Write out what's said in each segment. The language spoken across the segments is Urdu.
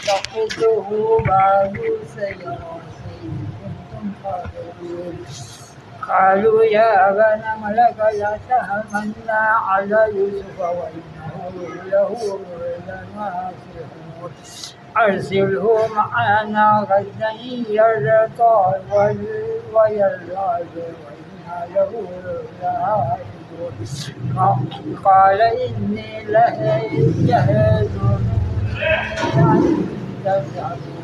يلتقطه بعض السيارة إن كنتم فاعلين. قالوا يا أبانا ما لك لا تهمنا على يوسف وإنه له لناصحون أرسله معنا غدا يرتع ويلعب وإنا له لحافظون. قال إني لجهزني أن تذهبوا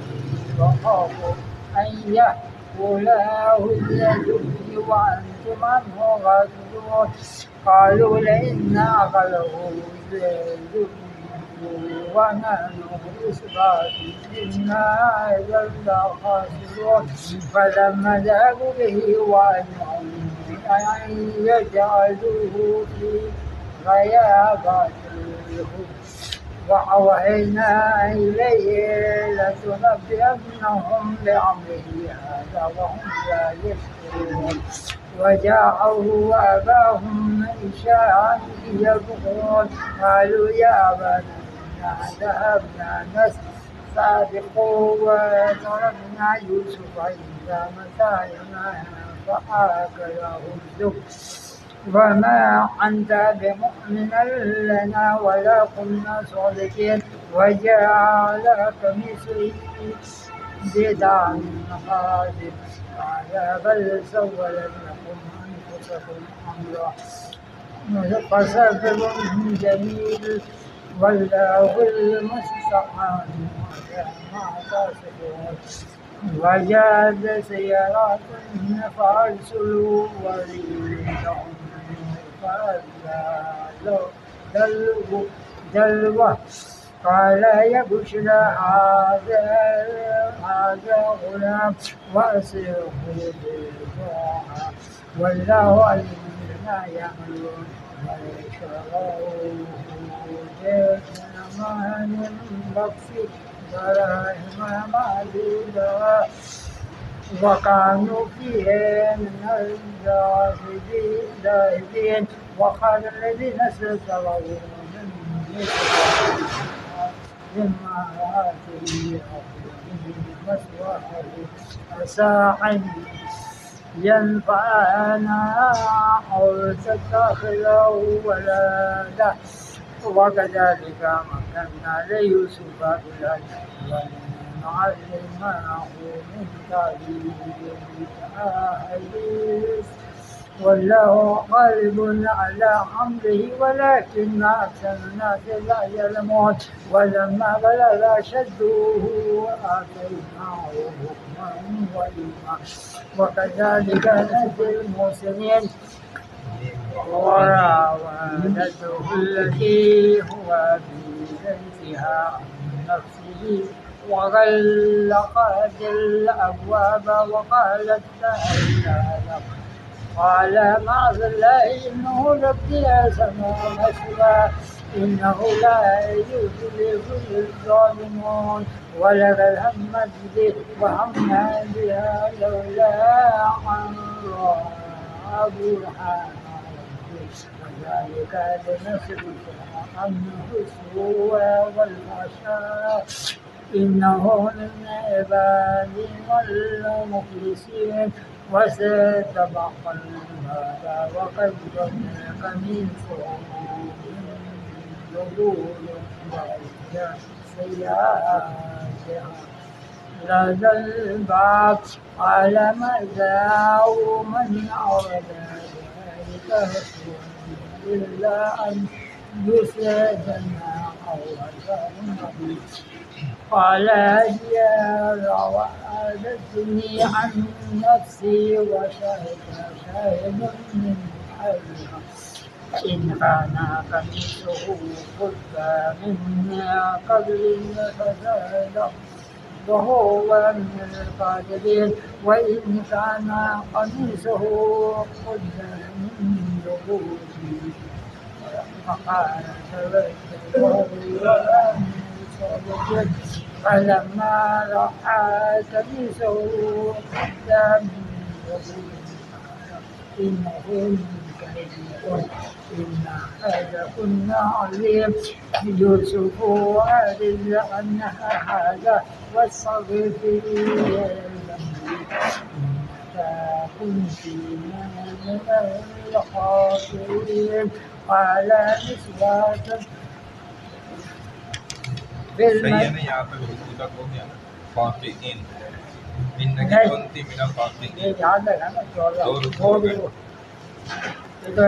وخاف أن يأكله الذئب وأنتم عنه غافلون. قالوا لئن أكله الذئب ونحن عصبة إنا إذا لخاسرون. فلما ذهبوا به وأجمعوا أن يجعلوه في غيابات الجب وأوحينا إليه لتنبئنهم بأمره هذا وهم لا يشعرون. وجاءه أباهم عشاء يبكون. قالوا يا أبانا إنا ذهبنا نستبق وتركنا يوسف عند متاعنا فأكله الذئب وما أنت بمؤمن لنا ولا كنا صادقين. وجعل قميصه بدعا خادم. قال بل سولت لكم أنفسكم أمرا فصبر جميل والله المستعان على ما تصفون. وجاد سيارات فأرسلوا وريدهم دلوه. قال يا بشرى هذا غلام وأسره بالبضاعة والله عليم بما يعملون. ويشروه بثمن بخس دراهم معدودة وكانوا فيه من الزاهدين. وقال الذين استكبروا من مما آتيه مثواه عسى أن ينفعنا أو تتخذه ولدا. وكذلك مكنا ليوسف في الأرض ولنعلمه من تأويل الأحاديث والله غالب على أمره ولكن أكثر الناس لا يعلمون. ولما بلغ أشده آتيناه حكما وعلما وكذلك نجزي المحسنين. وراودته التي هو في بيتها عن نفسه وغلقت الأبواب وقالت هيت لك. قال معاذ الله إنه ربي أحسن مثواي إنه لا يفلح الظالمون. ولقد همت به وهمنا بها لولا أن رأى برهان وذلك لنصرف عنه السوء والفحشاء إنه من عبادنا المخلصين. وستبق هذا وقد قميصه من دبور وإحدى سيئاتها لدى الباب. قال ماذا من أراد ذلك إلا أن يسجن أو عذاب أليم. قال هي راودتني عن نفسي وشهد شاهد من أهلها إن كان قميصه قد من قبل فزاد وهو من الكاذبين. وإن كان قميصه قد من دبور فقال فلما رأى قميصه قد من دبور إنه من إن كنا عليم يوسف وأعرض عن هذا واستغفر كنت من الخاسرين قال نسوة صحیح ہے نا، یہاں پہ رکوع تک ہو گیا خافقین، انک کنت من الخافقین، یاد رکھا نا دو رکوع ہو گئے، یہ تو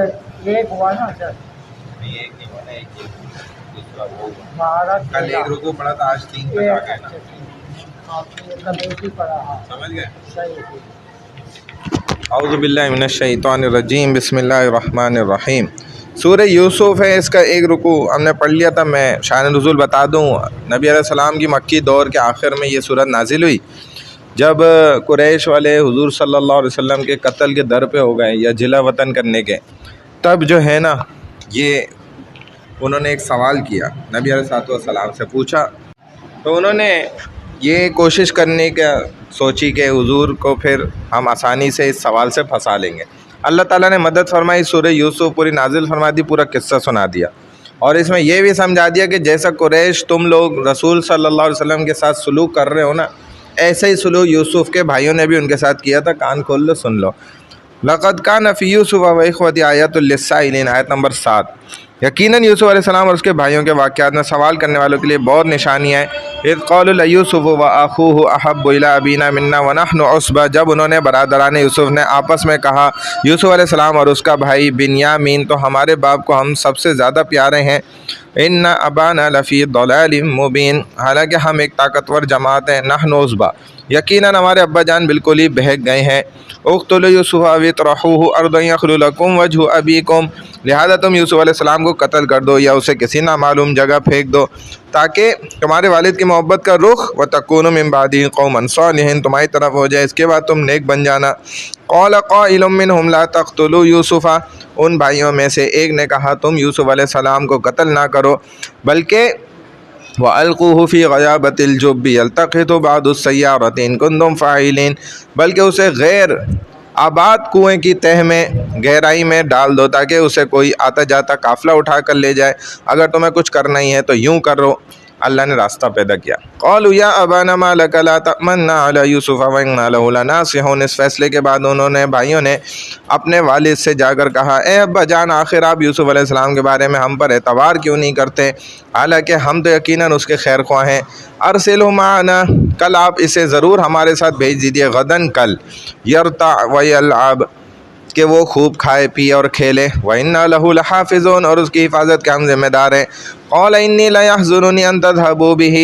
ایک ہوا نا سر، نہیں ایک نہیں ہوا نا، ایک ہی دوسرا وہ ہوا، کل ایک رکوع پڑھا تھا، آج 3 تک آ گئے نا، سمجھ گئے؟ اعوذ باللہ من الشیطان الرجیم، بسم اللہ الرحمن الرحیم۔ سورہ یوسف ہے، اس کا ایک رکوع ہم نے پڑھ لیا تھا۔ میں شان نزول بتا دوں، نبی علیہ السلام کی مکی دور کے آخر میں یہ سورت نازل ہوئی، جب قریش والے حضور صلی اللہ علیہ وسلم کے قتل کے در پہ ہو گئے یا جلا وطن کرنے کے، تب جو ہے نا یہ انہوں نے ایک سوال کیا، نبی علیہ السلام سے پوچھا، تو انہوں نے یہ کوشش کرنے کا سوچی کہ حضور کو پھر ہم آسانی سے اس سوال سے پھنسا لیں گے۔ اللہ تعالیٰ نے مدد فرمائی، سورہ یوسف پوری نازل فرما دی، پورا قصہ سنا دیا، اور اس میں یہ بھی سمجھا دیا کہ جیسا قریش تم لوگ رسول صلی اللہ علیہ وسلم کے ساتھ سلوک کر رہے ہو نا، ایسا ہی سلوک یوسف کے بھائیوں نے بھی ان کے ساتھ کیا تھا۔ کان کھول لو، سن لو۔ لقد کان فی یوسف و اخوتہ آیۃ للسائلین، آیت نمبر 7۔ یقیناً یوسف علیہ السلام اور اس کے بھائیوں کے واقعات میں سوال کرنے والوں کے لیے بہت نشانیاں ہیں۔ اذ قال لیوسف و اخوہ احب الی ابینا منا ونحن عصبہ، جب انہوں نے برادران یوسف نے آپس میں کہا، یوسف علیہ السلام اور اس کا بھائی بنیامین تو ہمارے باپ کو ہم سب سے زیادہ پیارے ہیں۔ ان ابانا لفی ضلال مبین، حالانکہ ہم ایک طاقتور جماعت ہیں۔ نحن عصبہ، یقیناً ہمارے ابا جان بالکل ہی بہک گئے ہیں۔ اقتلوا یوسف او اطرحوہ ارضا یخل لکم وجہ ابیکم، لہذا تم یوسف علیہ السلام کو قتل کر دو یا اسے کسی نامعلوم جگہ پھینک دو تاکہ تمہارے والد کی محبت کا رخ وتکونوا من بعدہ قوما صالحین تمہاری طرف ہو جائے، اس کے بعد تم نیک بن جانا۔ قال قائل منہم لا تقتلوا یوسف، ان بھائیوں میں سے ایک نے کہا تم یوسف علیہ السلام کو قتل نہ کرو، بلکہ وَأَلْقُوهُ فِي غَيَابَتِ الْجُبِّ يَلْتَقِطُ بَعْضُ السَّيَّارَةِ إِن كُنتُمْ فَاعِلِينَ، بلکہ اسے غیر آباد کنویں کی تہہ میں گہرائی میں ڈال دو تاکہ اسے کوئی آتا جاتا قافلہ اٹھا کر لے جائے، اگر تمہیں کچھ کرنا ہی ہے تو یوں کرو۔ اللہ نے راستہ پیدا کیا۔ قالوا یا ابانا ما لک لا تأمنا علی یوسف وإنا له لناصحون، اس فیصلے کے بعد انہوں نے بھائیوں نے اپنے والد سے جا کر کہا، اے ابا جان، آخر آپ یوسف علیہ السلام کے بارے میں ہم پر اعتبار کیوں نہیں کرتے، حالانکہ ہم تو یقیناً اس کے خیر خواہ ہیں۔ ارسلہ معنا، کل آپ اسے ضرور ہمارے ساتھ بھیج دیجیے، غدن، کل، یرتع ویلعب، کہ وہ خوب کھائے پیے اور کھیلے، وَإِنَّا لَهُ لَحَافِظُونَ، اور اس کی حفاظت کے ہم ذمہ دار ہیں۔ قَالَ إِنِّي لَيَحْزُنُنِي أَن تَذْهَبُوا بِهِ،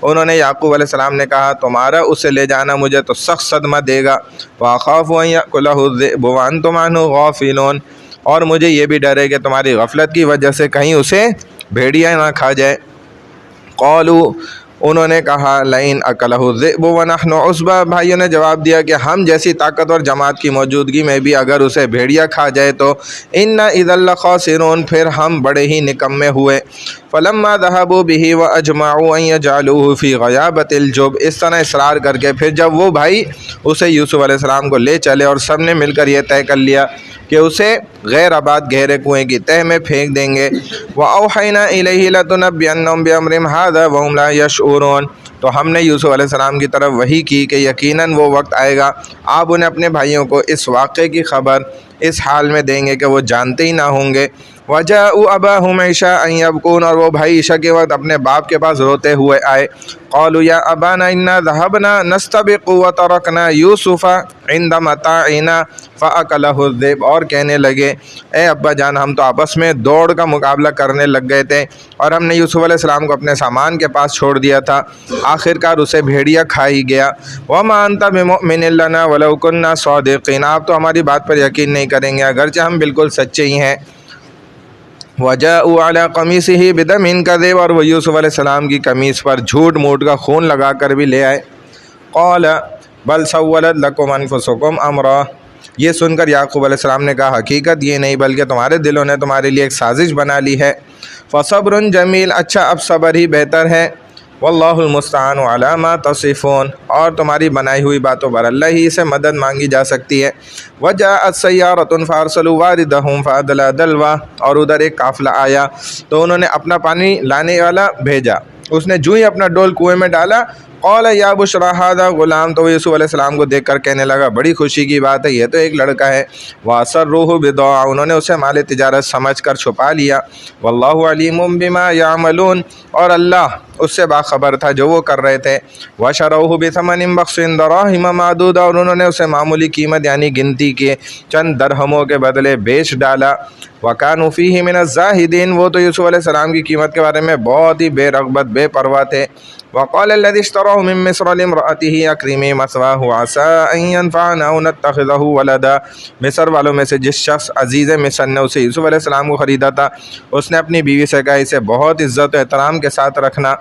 انہوں نے یعقوب علیہ السلام نے کہا تمہارا اسے لے جانا مجھے تو سخت صدمہ دے گا، وَأَخَافُ أَن يَأْكُلَهُ الذِّئْبُ وَأَنْتُمْ عَنْهُ غَافِلُونَ، اور مجھے یہ بھی ڈر ہے کہ تمہاری غفلت کی وجہ سے کہیں اسے بھیڑیا نہ کھا جائے۔ قالوا، انہوں نے کہا لئن اکلہ الذئب ونحن عصبہ، بھائیوں نے جواب دیا کہ ہم جیسی طاقتور جماعت کی موجودگی میں بھی اگر اسے بھیڑیا کھا جائے تو انا اذا لخاسرون، پھر ہم بڑے ہی نکمے ہوئے۔ فلما ذهبوا به واجمعوا ان يجعلوه في غيابة الجب، اس طرح اصرار کر کے پھر جب وہ بھائی اسے یوسف علیہ السلام کو لے چلے اور سب نے مل کر یہ طے کر لیا کہ اسے غیر آباد گہرے کنویں کی تہ میں پھینک دیں گے۔ وَأَوْحَيْنَا إِلَيْهِ لَتُنَبِّئَنَّهُم بِأَمْرِهِمْ هَٰذَا وَهُمْ لَا يَشْعُرُونَ، تو ہم نے یوسف علیہ السلام کی طرف وحی کی کہ یقیناً وہ وقت آئے گا آپ انہیں اپنے بھائیوں کو اس واقعے کی خبر اس حال میں دیں گے کہ وہ جانتے ہی نہ ہوں گے۔ وَجَاءُوا أَبَاهُمْ عِشَاءً يَبْكُونَ، اور وہ بھائی عشاء کے وقت اپنے باپ کے پاس روتے ہوئے آئے۔ قالوا یا ابانا انا ذهبنا نستبق وتركنا یوسف عند متاعنا فاکلہ الذئب، اور کہنے لگے اے ابا جان، ہم تو آپس میں دوڑ کا مقابلہ کرنے لگ گئے تھے اور ہم نے یوسف علیہ السلام کو اپنے سامان کے پاس چھوڑ دیا تھا، آخرکار اسے بھیڑیا کھا ہی گیا۔ وما انت بمؤمن لنا ولو كنا صادقین، آپ تو ہماری بات پر یقین نہیں کریں گے اگرچہ ہم بالکل سچے ہی ہیں۔ وَجَاءُوا عَلَىٰ قَمِيصِهِ بِدَمٍ كَذِبٍ، اور وہ یوسف علیہ السلام کی قمیص پر جھوٹ موٹ کا خون لگا کر بھی لے آئے۔ قَالَ بَلْ سَوَّلَتْ لَكُمْ أَنفُسُكُمْ أَمْرًا، یہ سن کر یعقوب علیہ السلام نے کہا حقیقت یہ نہیں بلکہ تمہارے دلوں نے تمہارے لیے ایک سازش بنا لی ہے۔ فَصَبْرٌ جَمِيلٌ، اچھا اب صبر ہی بہتر ہے۔ واللہ المستعان علی ما تصفون، اور تمہاری بنائی ہوئی باتوں پر اللہ ہی سے مدد مانگی جا سکتی ہے۔ وجاءت سیارۃ فارسلوا واردہم فادلی دلوا، اور ادھر ایک قافلہ آیا تو انہوں نے اپنا پانی لانے والا بھیجا، اس نے جو ہی اپنا ڈول کنویں میں ڈالا، قال یا بشرا ھذا غلام، تو یوسف علیہ السلام کو دیکھ کر کہنے لگا بڑی خوشی کی بات ہے، یہ تو ایک لڑکا ہے۔ واسروہ بضاعہ، انہوں نے اسے مال تجارت سمجھ کر چھپا لیا۔ واللہ علیم بما یعملون، اور اللہ اس سے باخبر تھا جو وہ کر رہے تھے۔ وشروہ بثمن بخس دراہم معدودہ، اور انہوں نے اسے معمولی قیمت یعنی گنتی کے چند درہموں کے بدلے بیچ ڈالا۔ وکانوا فیہ من الزاہدین، وہ تو یوسف علیہ السلام کی قیمت کے بارے میں بہت ہی بے رغبت بے پرواہ تھے۔ وقال الذی اشتراه من مصر لامرأته اکرمی مثواه عسى ان ينفعنا او نتخذه ولدا، مصر والوں میں سے جس شخص عزیز مصر نے اسے یوسف علیہ السلام کو خریدا تھا، اس نے اپنی بیوی سے کہا اسے بہت عزت و احترام کے ساتھ رکھنا۔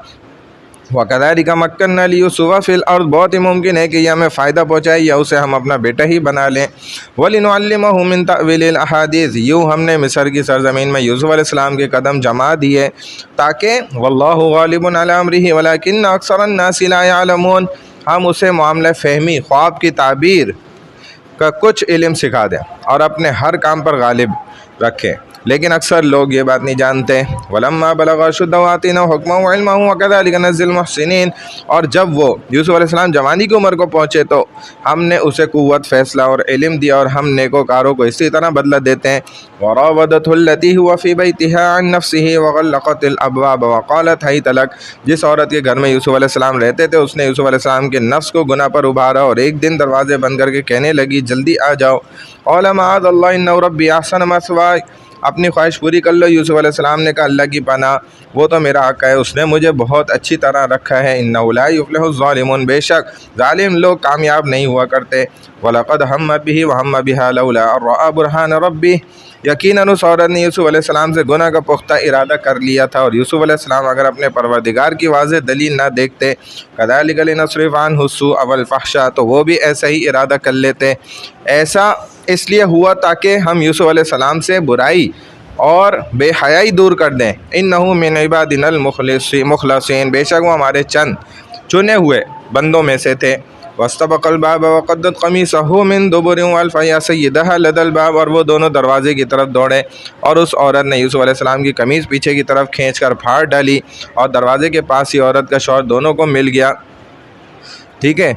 وَكَذَلِكَ مَكَّنَّا لِيُوسُفَ فِي الْأَرْضِ، بہت ہی ممکن ہے کہ یہ ہمیں فائدہ پہنچائے یا اسے ہم اپنا بیٹا ہی بنا لیں۔ وَلِنُعَلِّمَهُ مِن تَأْوِيلِ الْأَحَادِيثِ، یوں ہم نے مصر کی سرزمین میں یوسف علیہ السلام کے قدم جما دیے تاکہ وَاللَّهُ غَالِبٌ عَلَى أَمْرِهِ وَلَكِنَّ أَكْثَرَ النَّاسِ لَا يَعْلَمُونَ، ہم اسے معاملہ فہمی، خواب کی تعبیر کا کچھ علم سکھا دیں اور اپنے ہر کام پر غالب رکھیں، لیکن اکثر لوگ یہ بات نہیں جانتے۔ وَلَمَّا بَلَغَ أَشُدَّهُ آتَيْنَاهُ حُكْمًا وَعِلْمًا وَكَذَلِكَ نَجْزِي الْمُحْسِنِينَ، اور جب وہ یوسف علیہ السلام جوانی کی عمر کو پہنچے تو ہم نے اسے قوت، فیصلہ اور علم دیا، اور ہم نیکوکاروں کو اسی طرح بدلہ دیتے ہیں۔ وَرَاوَدَتْهُ الَّتِي هُوَ فِي بَيْتِهَا عَن نَفْسِهِ وَغَلَّقَتِ الْأَبْوَابَ وَقَالَتْ هَيْتَ لَكَ، جس عورت کے گھر میں یوسف علیہ السلام رہتے تھے اس نے یوسف علیہ السلام کے نفس کو گناہ پر ابھارا اور ایک دن دروازے بند کر کے کہنے لگی جلدی آ جاؤ۔ قَالَ مَعَاذَ اللَّهِ إِنَّهُ رَبِّي أَحْسَنَ مَثْوَايَ، اپنی خواہش پوری کر لو۔ یوسف علیہ السلام نے کہا اللہ کی پناہ، وہ تو میرا آقا ہے، اس نے مجھے بہت اچھی طرح رکھا ہے۔ إِنَّهُ لَا يُفْلِحُ الظَّالِمُونَ، بے شک ظالم لوگ کامیاب نہیں ہوا کرتے۔ وَلَقَدْ هَمَّتْ بِهِ وَهَمَّ بِهَا لَوْلَا أَن رَأَىٰ بُرْهَانَ رَبِّهِ، یقیناً اس عورت نے یوسف علیہ السلام سے گناہ کا پختہ ارادہ کر لیا تھا، اور یوسف علیہ السلام اگر اپنے پروردگار کی واضح دلیل نہ دیکھتے، كَذَلِكَ لِنَصْرِفَ عَنْهُ السُّوءَ وَالْفَحْشَاءَ، تو وہ بھی ایسا ہی ارادہ کر لیتے۔ ایسا اس لیے ہوا تاکہ ہم یوسف علیہ السلام سے برائی اور بے حیائی دور کر دیں۔ انہو من عبادنا المخلصین، بے شک وہ ہمارے چند چنے ہوئے بندوں میں سے تھے۔ واستبق الباب وقدت قمیصہ من دبر والف یا سیدہا لدى الباب، اور وہ دونوں دروازے کی طرف دوڑے اور اس عورت نے یوسف علیہ السلام کی قمیض پیچھے کی طرف کھینچ کر پھاڑ ڈالی، اور دروازے کے پاس ہی عورت کا شوہر دونوں کو مل گیا۔ ٹھیک ہے۔